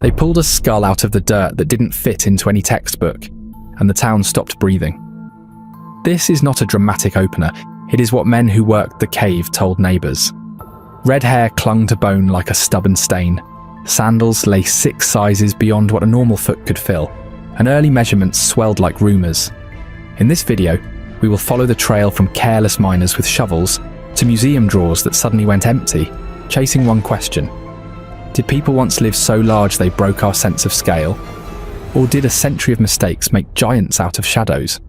They pulled a skull out of the dirt that didn't fit into any textbook, and the town stopped breathing. This is not a dramatic opener, it is what men who worked the cave told neighbours. Red hair clung to bone like a stubborn stain. Sandals lay 6 sizes beyond what a normal foot could fill, and early measurements swelled like rumours. In this video, we will follow the trail from careless miners with shovels to museum drawers that suddenly went empty, chasing one question. Did people once live so large they broke our sense of scale? Or did a century of mistakes make giants out of shadows?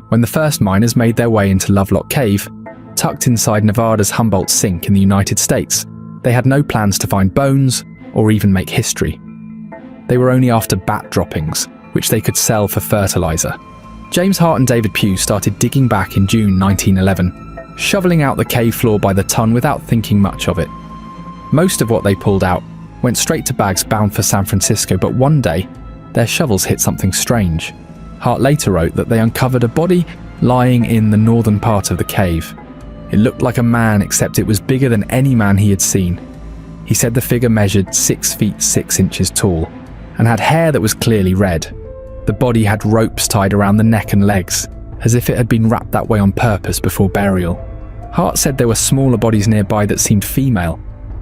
When the first miners made their way into Lovelock Cave, tucked inside Nevada's Humboldt Sink in the United States, they had no plans to find bones or even make history. They were only after bat droppings, which they could sell for fertilizer. James Hart and David Pugh started digging back in June 1911, shoveling out the cave floor by the ton without thinking much of it. Most of what they pulled out went straight to bags bound for San Francisco, but one day, their shovels hit something strange. Hart later wrote that they uncovered a body lying in the northern part of the cave. It looked like a man, except it was bigger than any man he had seen. He said the figure measured 6 feet 6 inches tall and had hair that was clearly red. The body had ropes tied around the neck and legs, as if it had been wrapped that way on purpose before burial. Hart said there were smaller bodies nearby that seemed female,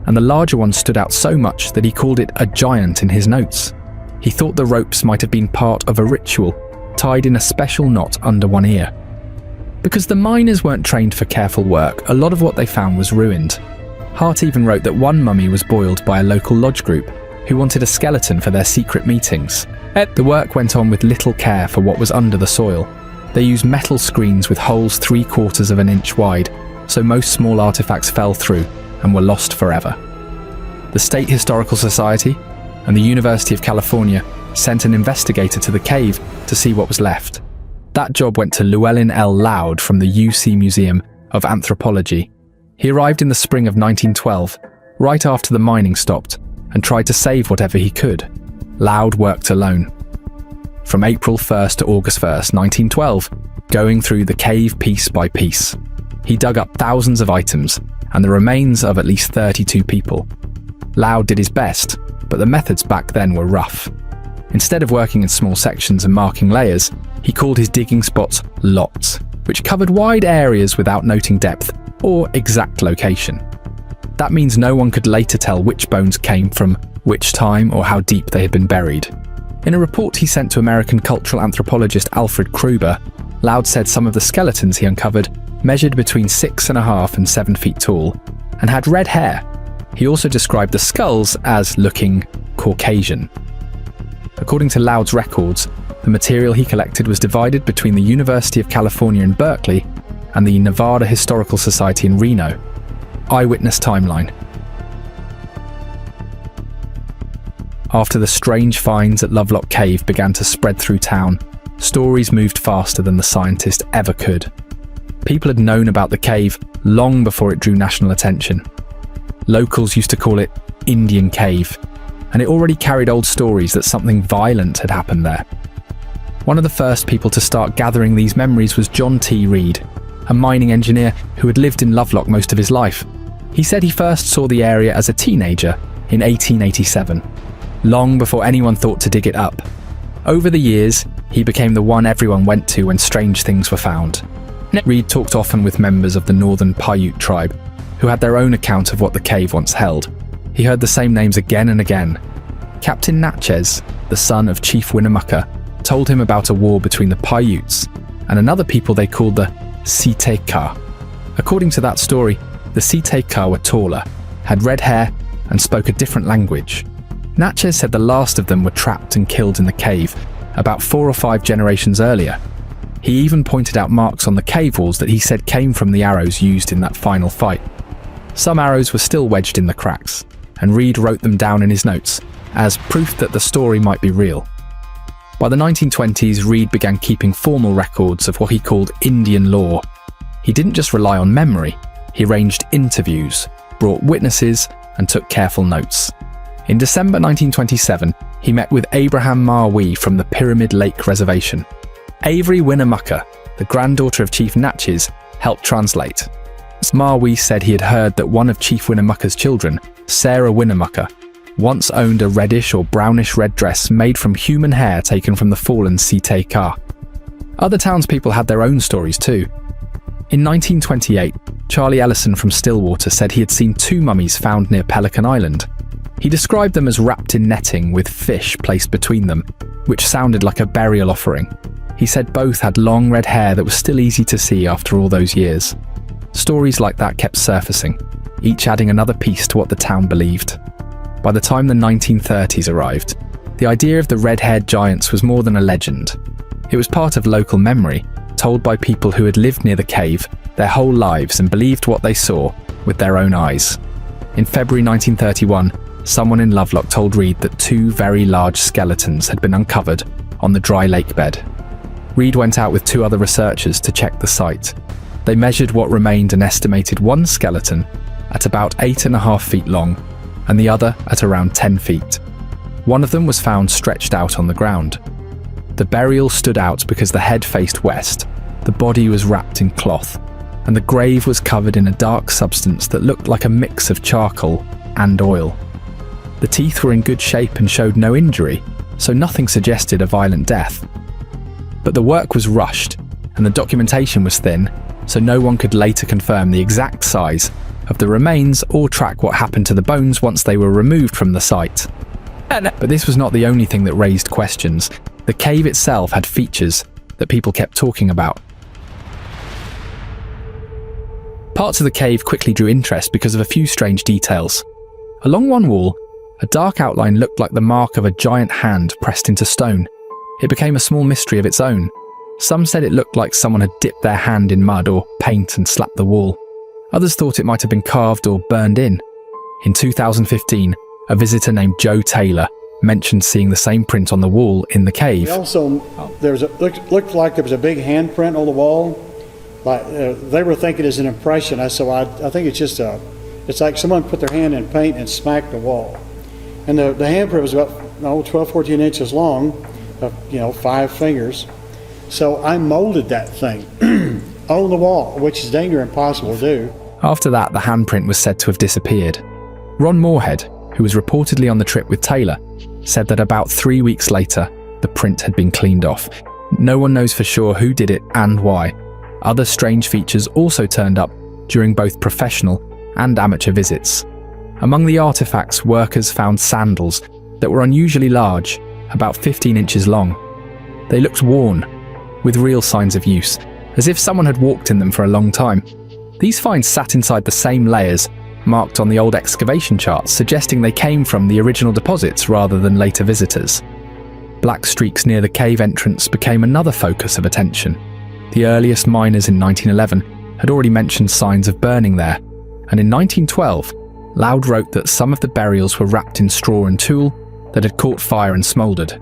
and the larger one stood out so much that he called it a giant in his notes. He thought the ropes might have been part of a ritual, tied in a special knot under one ear. Because the miners weren't trained for careful work, a lot of what they found was ruined. Hart even wrote that one mummy was boiled by a local lodge group who wanted a skeleton for their secret meetings. The work went on with little care for what was under the soil. They used metal screens with holes 3/4 of an inch wide, so most small artifacts fell through and were lost forever. The State Historical Society and the University of California sent an investigator to the cave to see what was left. That job went to Llewellyn L. Loud from the UC Museum of Anthropology. He arrived in the spring of 1912, right after the mining stopped, and tried to save whatever he could. Loud worked alone. From April 1st to August 1st, 1912, going through the cave piece by piece. He dug up thousands of items and the remains of at least 32 people. Loud did his best, but the methods back then were rough. Instead of working in small sections and marking layers, he called his digging spots lots, which covered wide areas without noting depth or exact location. That means no one could later tell which bones came from which time or how deep they had been buried. In a report he sent to American cultural anthropologist Alfred Kruber, Loud said some of the skeletons he uncovered measured between 6.5 and 7 feet tall and had red hair. He also described the skulls as looking Caucasian. According to Loud's records, the material he collected was divided between the University of California in Berkeley and the Nevada Historical Society in Reno. Eyewitness timeline. After the strange finds at Lovelock Cave began to spread through town, stories moved faster than the scientist ever could. People had known about the cave long before it drew national attention. Locals used to call it Indian Cave, and it already carried old stories that something violent had happened there. One of the first people to start gathering these memories was John T. Reed, a mining engineer who had lived in Lovelock most of his life. He said he first saw the area as a teenager in 1887, long before anyone thought to dig it up. Over the years, he became the one everyone went to when strange things were found. Reed talked often with members of the northern Paiute tribe, who had their own account of what the cave once held. He heard the same names again and again. Captain Natchez, the son of Chief Winnemucca, told him about a war between the Paiutes and another people they called the Siteka. According to that story, the Siteka were taller, had red hair, and spoke a different language. Natchez said the last of them were trapped and killed in the cave about 4 or 5 generations earlier. He even pointed out marks on the cave walls that he said came from the arrows used in that final fight. Some arrows were still wedged in the cracks, and Reed wrote them down in his notes as proof that the story might be real. By the 1920s, Reed began keeping formal records of what he called Indian lore. He didn't just rely on memory, he arranged interviews, brought witnesses, and took careful notes. In December 1927, he met with Abraham Marwee from the Pyramid Lake Reservation. Avery Winnemucca, the granddaughter of Chief Natchez, helped translate. Marwee said he had heard that one of Chief Winnemucca's children, Sarah Winnemucca, once owned a reddish or brownish red dress made from human hair taken from the fallen Site Ka. Other townspeople had their own stories too. In 1928, Charlie Ellison from Stillwater said he had seen two mummies found near Pelican Island. He described them as wrapped in netting with fish placed between them, which sounded like a burial offering. He said both had long red hair that was still easy to see after all those years. Stories like that kept surfacing, each adding another piece to what the town believed. By the time the 1930s arrived, the idea of the red-haired giants was more than a legend. It was part of local memory, told by people who had lived near the cave their whole lives and believed what they saw with their own eyes. In February 1931, someone in Lovelock told Reed that two very large skeletons had been uncovered on the dry lake bed. Reed went out with two other researchers to check the site. They measured what remained an estimated one skeleton at about 8.5 feet long and the other at around 10 feet. One of them was found stretched out on the ground. The burial stood out because the head faced west, the body was wrapped in cloth, and the grave was covered in a dark substance that looked like a mix of charcoal and oil. The teeth were in good shape and showed no injury, so nothing suggested a violent death. But the work was rushed, and the documentation was thin, so no one could later confirm the exact size of the remains or track what happened to the bones once they were removed from the site. But this was not the only thing that raised questions. The cave itself had features that people kept talking about. Parts of the cave quickly drew interest because of a few strange details. Along one wall, a dark outline looked like the mark of a giant hand pressed into stone. It became a small mystery of its own. Some said it looked like someone had dipped their hand in mud or paint and slapped the wall. Others thought it might have been carved or burned in. In 2015, a visitor named Joe Taylor mentioned seeing the same print on the wall in the cave. Also, looked like there was a big handprint on the wall. Like they were thinking it's an impression. I think it's just it's like someone put their hand in paint and smacked the wall. And the handprint was about 12, 14 inches long, 5 fingers. So I molded that thing on the wall, which is dang near impossible to do. After that, the handprint was said to have disappeared. Ron Moorhead, who was reportedly on the trip with Taylor, said that about 3 weeks later, the print had been cleaned off. No one knows for sure who did it and why. Other strange features also turned up during both professional and amateur visits. Among the artifacts, workers found sandals that were unusually large, about 15 inches long. They looked worn, with real signs of use, as if someone had walked in them for a long time. These finds sat inside the same layers marked on the old excavation charts, suggesting they came from the original deposits rather than later visitors. Black streaks near the cave entrance became another focus of attention. The earliest miners in 1911 had already mentioned signs of burning there, and in 1912, Loud wrote that some of the burials were wrapped in straw and tulle that had caught fire and smouldered.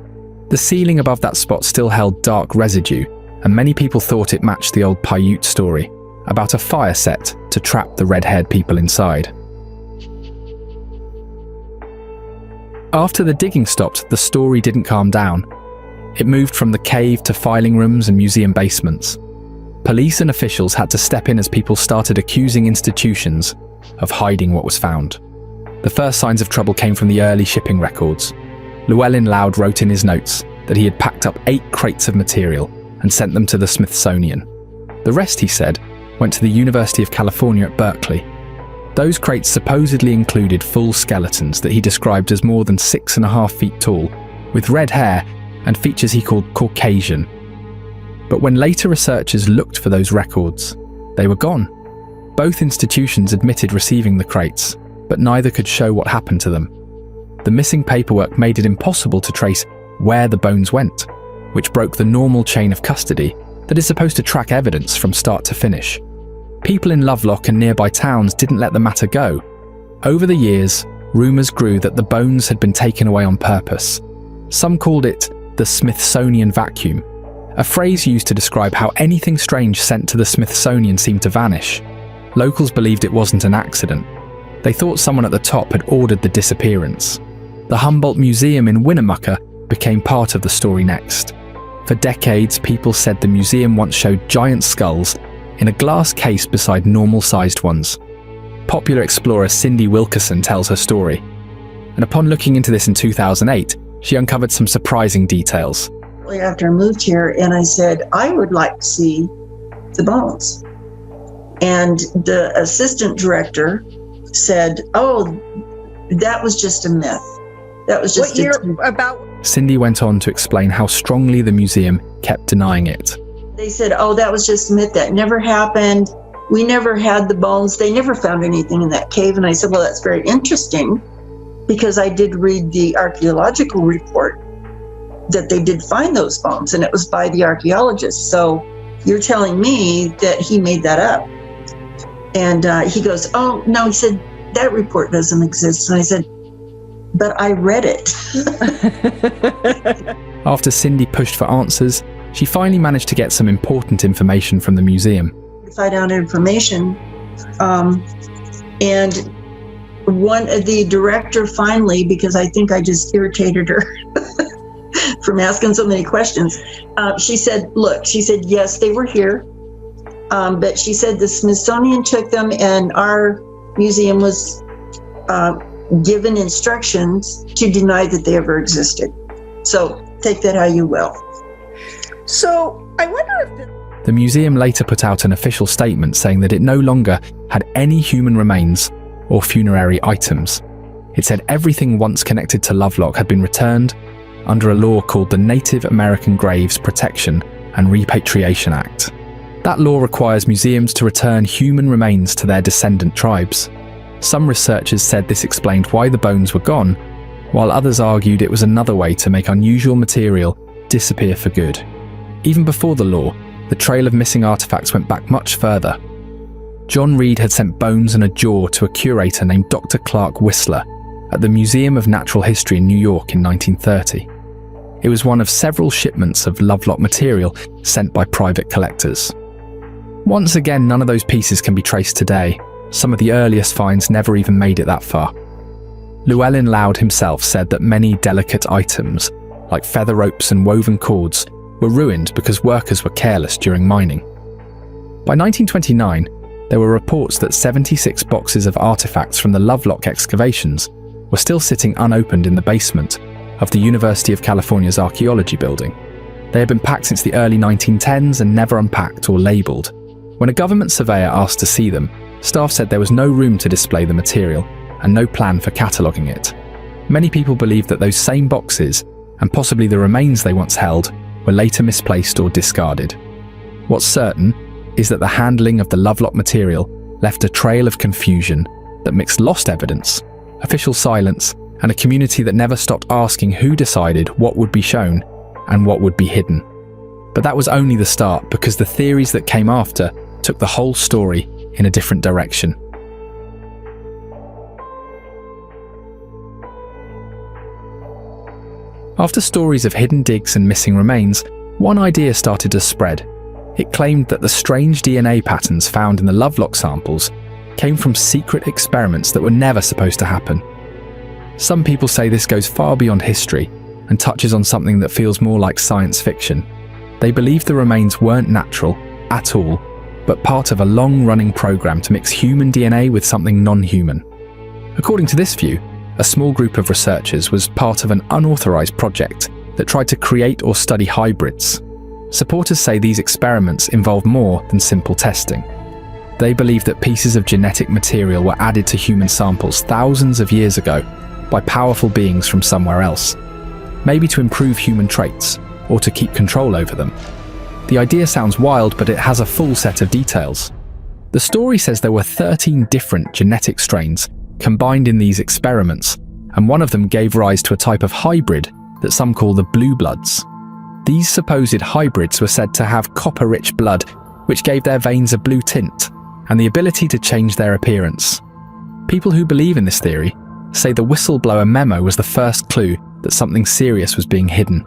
The ceiling above that spot still held dark residue, and many people thought it matched the old Paiute story about a fire set to trap the red-haired people inside. After the digging stopped, the story didn't calm down. It moved from the cave to filing rooms and museum basements. Police and officials had to step in as people started accusing institutions of hiding what was found. The first signs of trouble came from the early shipping records. Llewellyn Loud wrote in his notes that he had packed up 8 crates of material and sent them to the Smithsonian. The rest, he said, went to the University of California at Berkeley. Those crates supposedly included full skeletons that he described as more than 6.5 feet tall, with red hair and features he called Caucasian. But when later researchers looked for those records, they were gone. Both institutions admitted receiving the crates, but neither could show what happened to them. The missing paperwork made it impossible to trace where the bones went, which broke the normal chain of custody that is supposed to track evidence from start to finish. People in Lovelock and nearby towns didn't let the matter go. Over the years, rumours grew that the bones had been taken away on purpose. Some called it the Smithsonian vacuum, a phrase used to describe how anything strange sent to the Smithsonian seemed to vanish. Locals believed it wasn't an accident. They thought someone at the top had ordered the disappearance. The Humboldt Museum in Winnemucca became part of the story next. For decades, people said the museum once showed giant skulls in a glass case beside normal-sized ones. Popular explorer Cindy Wilkerson tells her story, and upon looking into this in 2008, she uncovered some surprising details. After I moved here, and I said, I would like to see the bones. And the assistant director said, oh, that was just a myth. That was just what year about? Cindy went on to explain how strongly the museum kept denying it. They said, oh, that was just a myth. That never happened. We never had the bones. They never found anything in that cave. And I said, well, that's very interesting, because I did read the archaeological report that they did find those bones, and it was by the archaeologists. So you're telling me that he made that up? And he goes, oh, no, he said, that report doesn't exist. And I said, but I read it. After Cindy pushed for answers, she finally managed to get some important information from the museum. Find out information, and the director finally, because I think I just irritated her from asking so many questions, she said, look, she said, yes, they were here, but she said the Smithsonian took them, and our museum was given instructions to deny that they ever existed. So take that how you will. So I wonder if the museum later put out an official statement saying that it no longer had any human remains or funerary items. It said everything once connected to Lovelock had been returned under a law called the Native American Graves Protection and Repatriation Act. That law requires museums to return human remains to their descendant tribes. Some researchers said this explained why the bones were gone, while others argued it was another way to make unusual material disappear for good. Even before the law, the trail of missing artifacts went back much further. John Reed had sent bones and a jaw to a curator named Dr. Clark Whistler at the Museum of Natural History in New York in 1930. It was one of several shipments of Lovelock material sent by private collectors. Once again, none of those pieces can be traced today. Some of the earliest finds never even made it that far. Llewellyn Loud himself said that many delicate items, like feather ropes and woven cords, were ruined because workers were careless during mining. By 1929, there were reports that 76 boxes of artifacts from the Lovelock excavations were still sitting unopened in the basement of the University of California's archaeology building. They had been packed since the early 1910s and never unpacked or labelled. When a government surveyor asked to see them, staff said there was no room to display the material and no plan for cataloguing it. Many people believe that those same boxes, and possibly the remains they once held, were later misplaced or discarded. What's certain is that the handling of the Lovelock material left a trail of confusion that mixed lost evidence, official silence, and a community that never stopped asking who decided what would be shown and what would be hidden. But that was only the start, because the theories that came after took the whole story in a different direction. After stories of hidden digs and missing remains, one idea started to spread. It claimed that the strange DNA patterns found in the Lovelock samples came from secret experiments that were never supposed to happen. Some people say this goes far beyond history and touches on something that feels more like science fiction. They believe the remains weren't natural at all, but part of a long-running program to mix human DNA with something non-human. According to this view, a small group of researchers was part of an unauthorized project that tried to create or study hybrids. Supporters say these experiments involved more than simple testing. They believe that pieces of genetic material were added to human samples thousands of years ago by powerful beings from somewhere else, maybe to improve human traits or to keep control over them. The idea sounds wild, but it has a full set of details. The story says there were 13 different genetic strains combined in these experiments, and one of them gave rise to a type of hybrid that some call the blue bloods. These supposed hybrids were said to have copper-rich blood, which gave their veins a blue tint, and the ability to change their appearance. People who believe in this theory say the whistleblower memo was the first clue that something serious was being hidden.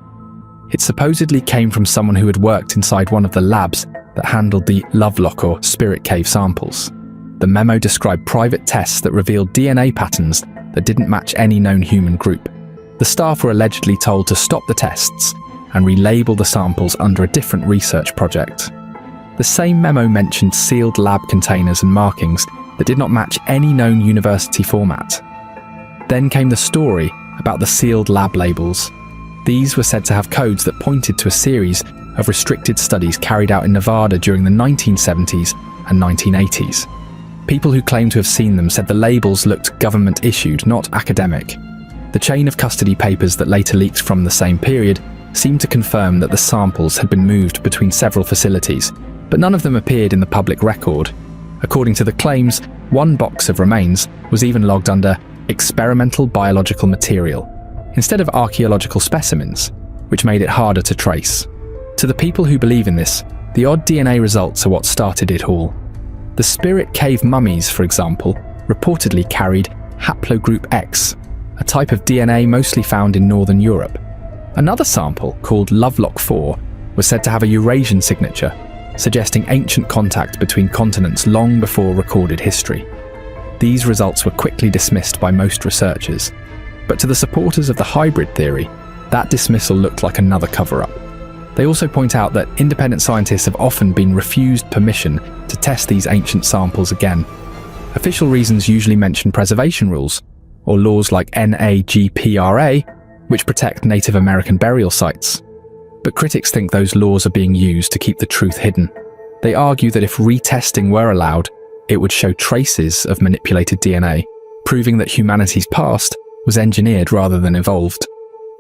It supposedly came from someone who had worked inside one of the labs that handled the Lovelock or Spirit Cave samples. The memo described private tests that revealed DNA patterns that didn't match any known human group. The staff were allegedly told to stop the tests and relabel the samples under a different research project. The same memo mentioned sealed lab containers and markings that did not match any known university format. Then came the story about the sealed lab labels. These were said to have codes that pointed to a series of restricted studies carried out in Nevada during the 1970s and 1980s. People who claimed to have seen them said the labels looked government-issued, not academic. The chain of custody papers that later leaked from the same period seemed to confirm that the samples had been moved between several facilities, but none of them appeared in the public record. According to the claims, one box of remains was even logged under experimental biological material, instead of archaeological specimens, which made it harder to trace. To the people who believe in this, the odd DNA results are what started it all. The Spirit Cave mummies, for example, reportedly carried haplogroup X, a type of DNA mostly found in Northern Europe. Another sample, called Lovelock 4, was said to have a Eurasian signature, suggesting ancient contact between continents long before recorded history. These results were quickly dismissed by most researchers, but to the supporters of the hybrid theory, that dismissal looked like another cover-up. They also point out that independent scientists have often been refused permission to test these ancient samples again. Official reasons usually mention preservation rules, or laws like NAGPRA, which protect Native American burial sites. But critics think those laws are being used to keep the truth hidden. They argue that if retesting were allowed, it would show traces of manipulated DNA, proving that humanity's past was engineered rather than evolved.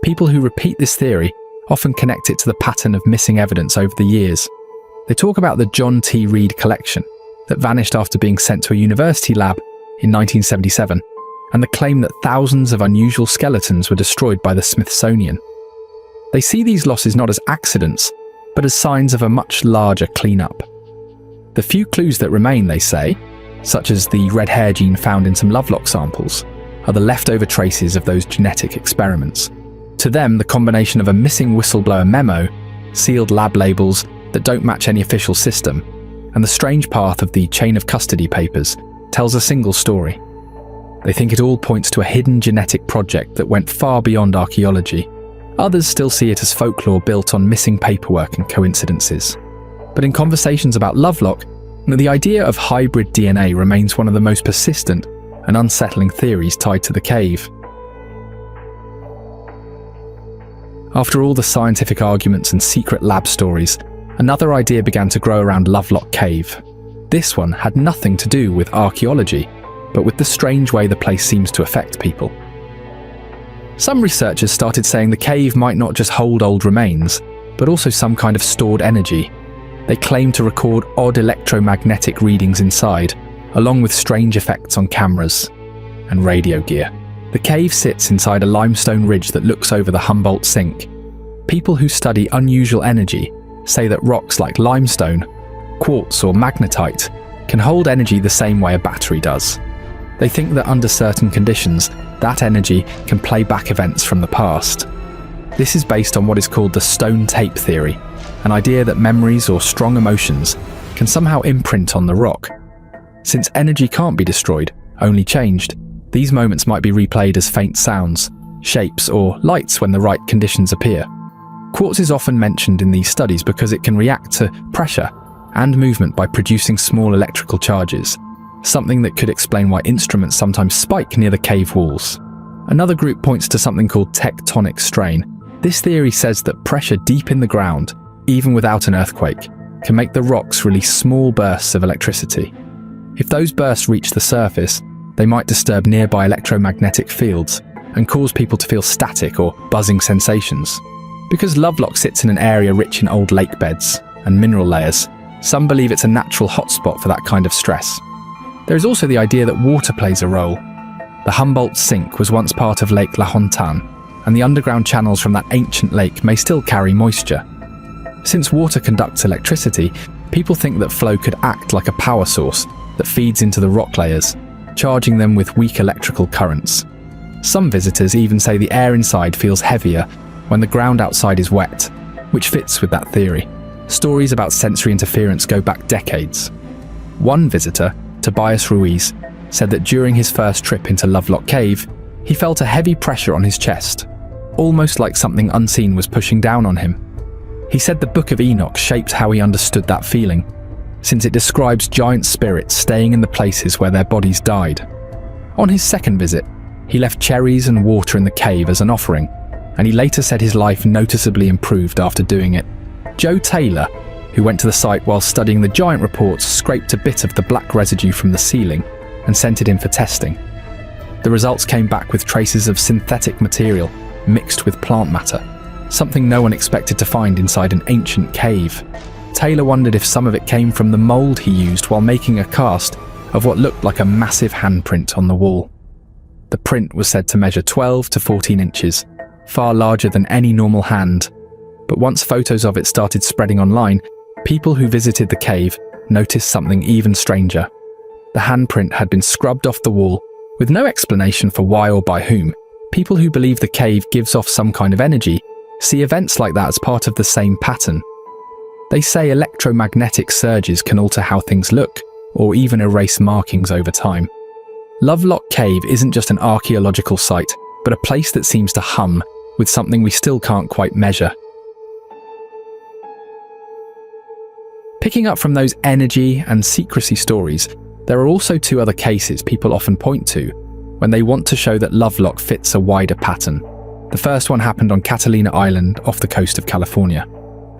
People who repeat this theory often connect it to the pattern of missing evidence over the years. They talk about the John T. Reed collection that vanished after being sent to a university lab in 1977, and the claim that thousands of unusual skeletons were destroyed by the Smithsonian. They see these losses not as accidents, but as signs of a much larger cleanup. The few clues that remain, they say, such as the red hair gene found in some Lovelock samples, are the leftover traces of those genetic experiments. To them, the combination of a missing whistleblower memo, sealed lab labels that don't match any official system, and the strange path of the chain of custody papers tells a single story. They think it all points to a hidden genetic project that went far beyond archaeology. Others still see it as folklore built on missing paperwork and coincidences. But in conversations about Lovelock, the idea of hybrid DNA remains one of the most persistent and unsettling theories tied to the cave. After all the scientific arguments and secret lab stories, another idea began to grow around Lovelock Cave. This one had nothing to do with archaeology, but with the strange way the place seems to affect people. Some researchers started saying the cave might not just hold old remains, but also some kind of stored energy. They claimed to record odd electromagnetic readings inside, along with strange effects on cameras and radio gear. The cave sits inside a limestone ridge that looks over the Humboldt Sink. People who study unusual energy say that rocks like limestone, quartz or magnetite can hold energy the same way a battery does. They think that under certain conditions, that energy can play back events from the past. This is based on what is called the stone tape theory, an idea that memories or strong emotions can somehow imprint on the rock. Since energy can't be destroyed, only changed, these moments might be replayed as faint sounds, shapes, or lights when the right conditions appear. Quartz is often mentioned in these studies because it can react to pressure and movement by producing small electrical charges, something that could explain why instruments sometimes spike near the cave walls. Another group points to something called tectonic strain. This theory says that pressure deep in the ground, even without an earthquake, can make the rocks release small bursts of electricity. If those bursts reach the surface, they might disturb nearby electromagnetic fields and cause people to feel static or buzzing sensations. Because Lovelock sits in an area rich in old lake beds and mineral layers, some believe it's a natural hotspot for that kind of stress. There is also the idea that water plays a role. The Humboldt Sink was once part of Lake La Hontan, and the underground channels from that ancient lake may still carry moisture. Since water conducts electricity, people think that flow could act like a power source that feeds into the rock layers, charging them with weak electrical currents. Some visitors even say the air inside feels heavier when the ground outside is wet, which fits with that theory. Stories about sensory interference go back decades. One visitor, Tobias Ruiz, said that during his first trip into Lovelock Cave, he felt a heavy pressure on his chest, almost like something unseen was pushing down on him. He said the Book of Enoch shaped how he understood that feeling, since it describes giant spirits staying in the places where their bodies died. On his second visit, he left cherries and water in the cave as an offering, and he later said his life noticeably improved after doing it. Joe Taylor, who went to the site while studying the giant reports, scraped a bit of the black residue from the ceiling and sent it in for testing. The results came back with traces of synthetic material mixed with plant matter, something no one expected to find inside an ancient cave. Taylor wondered if some of it came from the mould he used while making a cast of what looked like a massive handprint on the wall. The print was said to measure 12 to 14 inches, far larger than any normal hand. But once photos of it started spreading online, people who visited the cave noticed something even stranger. The handprint had been scrubbed off the wall with no explanation for why or by whom. People who believe the cave gives off some kind of energy see events like that as part of the same pattern. They say electromagnetic surges can alter how things look, or even erase markings over time. Lovelock Cave isn't just an archaeological site, but a place that seems to hum with something we still can't quite measure. Picking up from those energy and secrecy stories, there are also two other cases people often point to when they want to show that Lovelock fits a wider pattern. The first one happened on Catalina Island off the coast of California.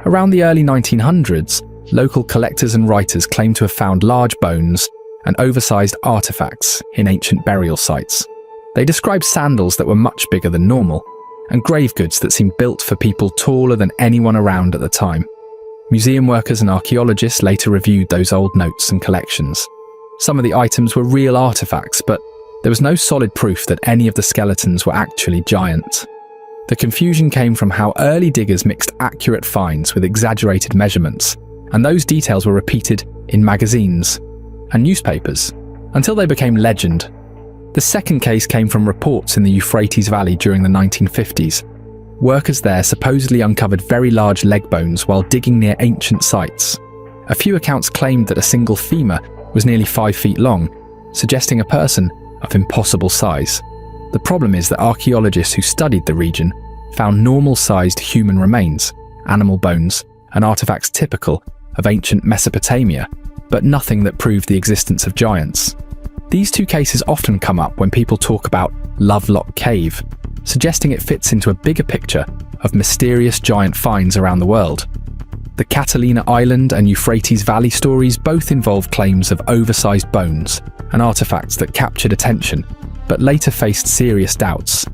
Around the early 1900s, local collectors and writers claimed to have found large bones and oversized artifacts in ancient burial sites. They described sandals that were much bigger than normal, and grave goods that seemed built for people taller than anyone around at the time. Museum workers and archaeologists later reviewed those old notes and collections. Some of the items were real artifacts, but there was no solid proof that any of the skeletons were actually giant. The confusion came from how early diggers mixed accurate finds with exaggerated measurements, and those details were repeated in magazines and newspapers until they became legend. The second case came from reports in the Euphrates Valley during the 1950s. Workers there supposedly uncovered very large leg bones while digging near ancient sites. A few accounts claimed that a single femur was nearly 5 feet long, suggesting a person of impossible size. The problem is that archaeologists who studied the region found normal-sized human remains, animal bones, and artifacts typical of ancient Mesopotamia, but nothing that proved the existence of giants. These two cases often come up when people talk about Lovelock Cave, suggesting it fits into a bigger picture of mysterious giant finds around the world. The Catalina Island and Euphrates Valley stories both involve claims of oversized bones and artifacts that captured attention, but later faced serious doubts.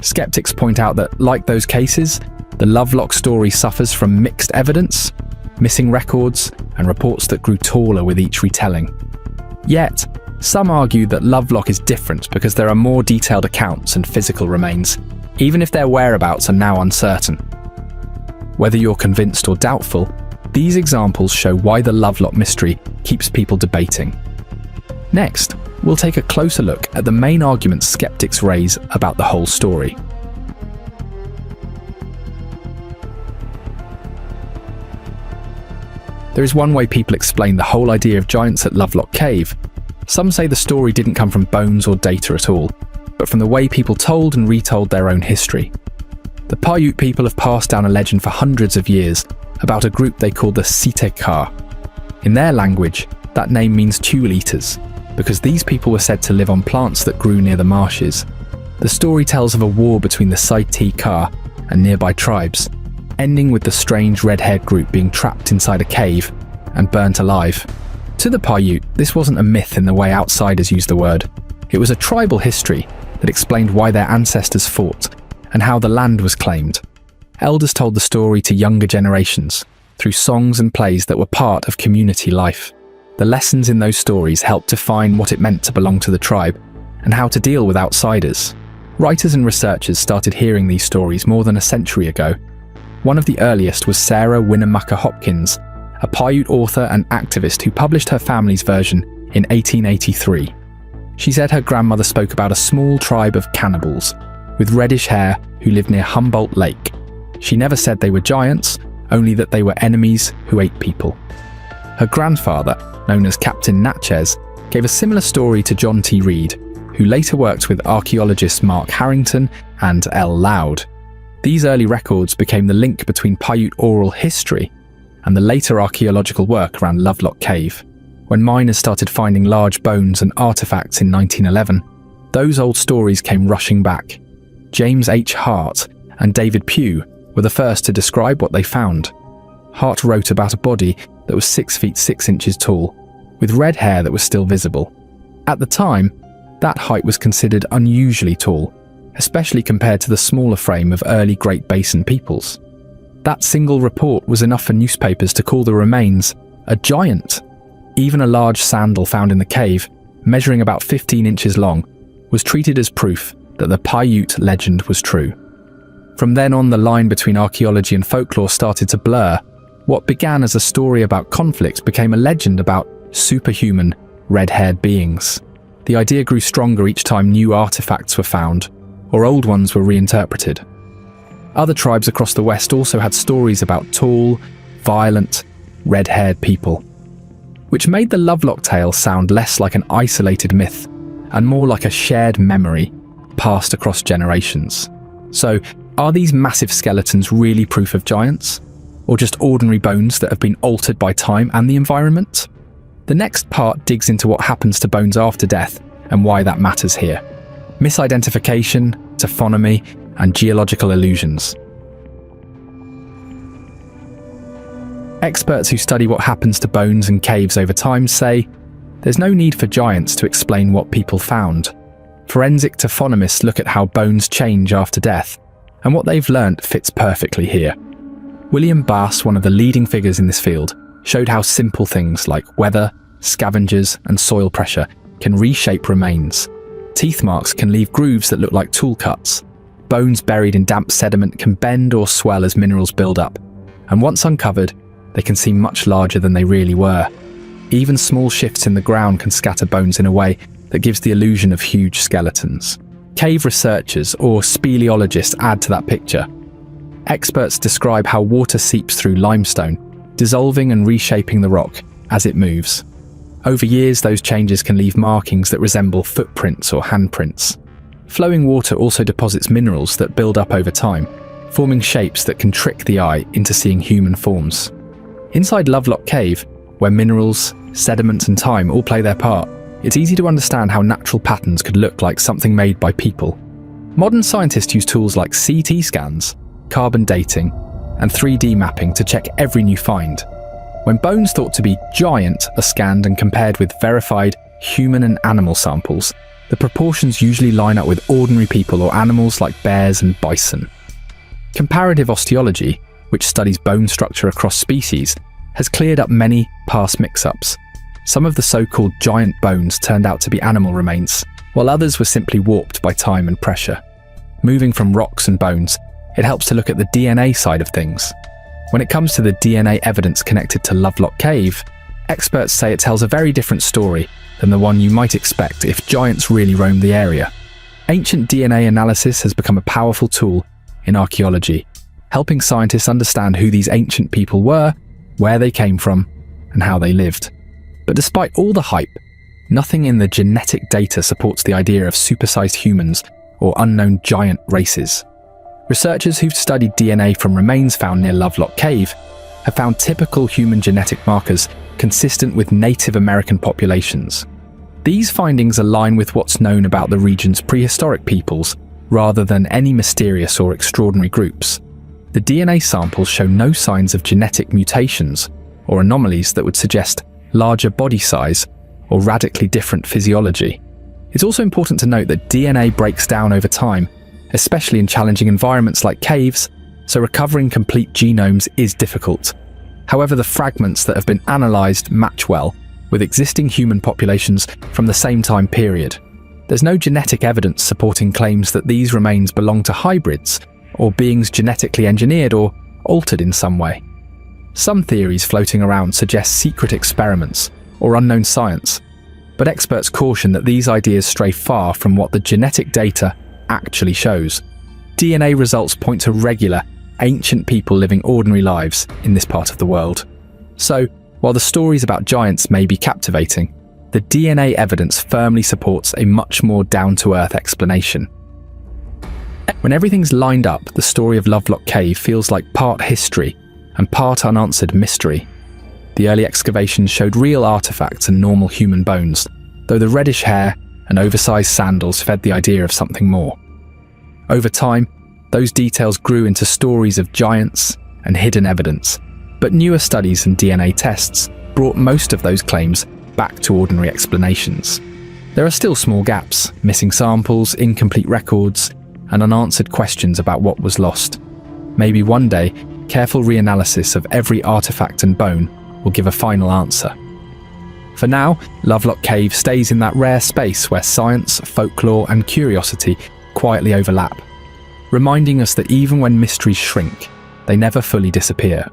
Skeptics point out that, like those cases, the Lovelock story suffers from mixed evidence, missing records, and reports that grew taller with each retelling. Yet, some argue that Lovelock is different because there are more detailed accounts and physical remains, even if their whereabouts are now uncertain. Whether you're convinced or doubtful, these examples show why the Lovelock mystery keeps people debating. Next, we'll take a closer look at the main arguments skeptics raise about the whole story. There is one way people explain the whole idea of giants at Lovelock Cave. Some say the story didn't come from bones or data at all, but from the way people told and retold their own history. The Paiute people have passed down a legend for hundreds of years about a group they call the Sitekar. In their language, that name means tule eaters, because these people were said to live on plants that grew near the marshes. The story tells of a war between the Sitekar and nearby tribes, ending with the strange red-haired group being trapped inside a cave and burnt alive. To the Paiute, this wasn't a myth in the way outsiders use the word. It was a tribal history that explained why their ancestors fought and how the land was claimed. Elders told the story to younger generations through songs and plays that were part of community life. The lessons in those stories helped define what it meant to belong to the tribe and how to deal with outsiders. Writers and researchers started hearing these stories more than a century ago. One of the earliest was Sarah Winnemucca Hopkins, a Paiute author and activist who published her family's version in 1883. She said her grandmother spoke about a small tribe of cannibals with reddish hair who lived near Humboldt Lake. She never said they were giants, only that they were enemies who ate people. Her grandfather, known as Captain Natchez, gave a similar story to John T. Reed, who later worked with archaeologists Mark Harrington and L. Loud. These early records became the link between Paiute oral history and the later archaeological work around Lovelock Cave. When miners started finding large bones and artifacts in 1911, those old stories came rushing back. James H. Hart and David Pugh were the first to describe what they found. Hart wrote about a body that was 6 feet 6 inches tall, with red hair that was still visible. At the time, that height was considered unusually tall, especially compared to the smaller frame of early Great Basin peoples. That single report was enough for newspapers to call the remains a giant. Even a large sandal found in the cave, measuring about 15 inches long, was treated as proof that the Paiute legend was true. From then on, the line between archaeology and folklore started to blur. What began as a story about conflict became a legend about superhuman, red-haired beings. The idea grew stronger each time new artifacts were found, or old ones were reinterpreted. Other tribes across the West also had stories about tall, violent, red-haired people, which made the Lovelock tale sound less like an isolated myth and more like a shared memory passed across generations. So, are these massive skeletons really proof of giants? Or just ordinary bones that have been altered by time and the environment? The next part digs into what happens to bones after death and why that matters here. Misidentification, taphonomy, and geological illusions. Experts who study what happens to bones and caves over time say there's no need for giants to explain what people found. Forensic taphonomists look at how bones change after death, and what they've learnt fits perfectly here. William Bass, one of the leading figures in this field, showed how simple things like weather, scavengers, and soil pressure can reshape remains. Teeth marks can leave grooves that look like tool cuts. Bones buried in damp sediment can bend or swell as minerals build up, and once uncovered, they can seem much larger than they really were. Even small shifts in the ground can scatter bones in a way that gives the illusion of huge skeletons. Cave researchers or speleologists add to that picture. Experts describe how water seeps through limestone, dissolving and reshaping the rock as it moves. Over years, those changes can leave markings that resemble footprints or handprints. Flowing water also deposits minerals that build up over time, forming shapes that can trick the eye into seeing human forms. Inside Lovelock Cave, where minerals, sediment and time all play their part, it's easy to understand how natural patterns could look like something made by people. Modern scientists use tools like CT scans, carbon dating, and 3D mapping to check every new find. When bones thought to be giant are scanned and compared with verified human and animal samples, the proportions usually line up with ordinary people or animals like bears and bison. Comparative osteology, which studies bone structure across species, has cleared up many past mix-ups. Some of the so-called giant bones turned out to be animal remains, while others were simply warped by time and pressure. Moving from rocks and bones, it helps to look at the DNA side of things. When it comes to the DNA evidence connected to Lovelock Cave, experts say it tells a very different story than the one you might expect if giants really roamed the area. Ancient DNA analysis has become a powerful tool in archaeology, helping scientists understand who these ancient people were, where they came from, and how they lived. But despite all the hype, nothing in the genetic data supports the idea of supersized humans or unknown giant races. Researchers who've studied DNA from remains found near Lovelock Cave have found typical human genetic markers consistent with Native American populations. These findings align with what's known about the region's prehistoric peoples, rather than any mysterious or extraordinary groups. The DNA samples show no signs of genetic mutations or anomalies that would suggest larger body size or radically different physiology. It's also important to note that DNA breaks down over time, especially in challenging environments like caves, so recovering complete genomes is difficult. However, the fragments that have been analysed match well with existing human populations from the same time period. There's no genetic evidence supporting claims that these remains belong to hybrids or beings genetically engineered or altered in some way. Some theories floating around suggest secret experiments or unknown science, but experts caution that these ideas stray far from what the genetic data actually shows. DNA results point to regular, ancient people living ordinary lives in this part of the world. So, while the stories about giants may be captivating, the DNA evidence firmly supports a much more down-to-earth explanation. When everything's lined up, the story of Lovelock Cave feels like part history and part unanswered mystery. The early excavations showed real artifacts and normal human bones, though the reddish hair and oversized sandals fed the idea of something more. Over time, those details grew into stories of giants and hidden evidence, but newer studies and DNA tests brought most of those claims back to ordinary explanations. There are still small gaps, missing samples, incomplete records, and unanswered questions about what was lost. Maybe one day, careful reanalysis of every artifact and bone will give a final answer. For now, Lovelock Cave stays in that rare space where science, folklore, and curiosity quietly overlap, reminding us that even when mysteries shrink, they never fully disappear.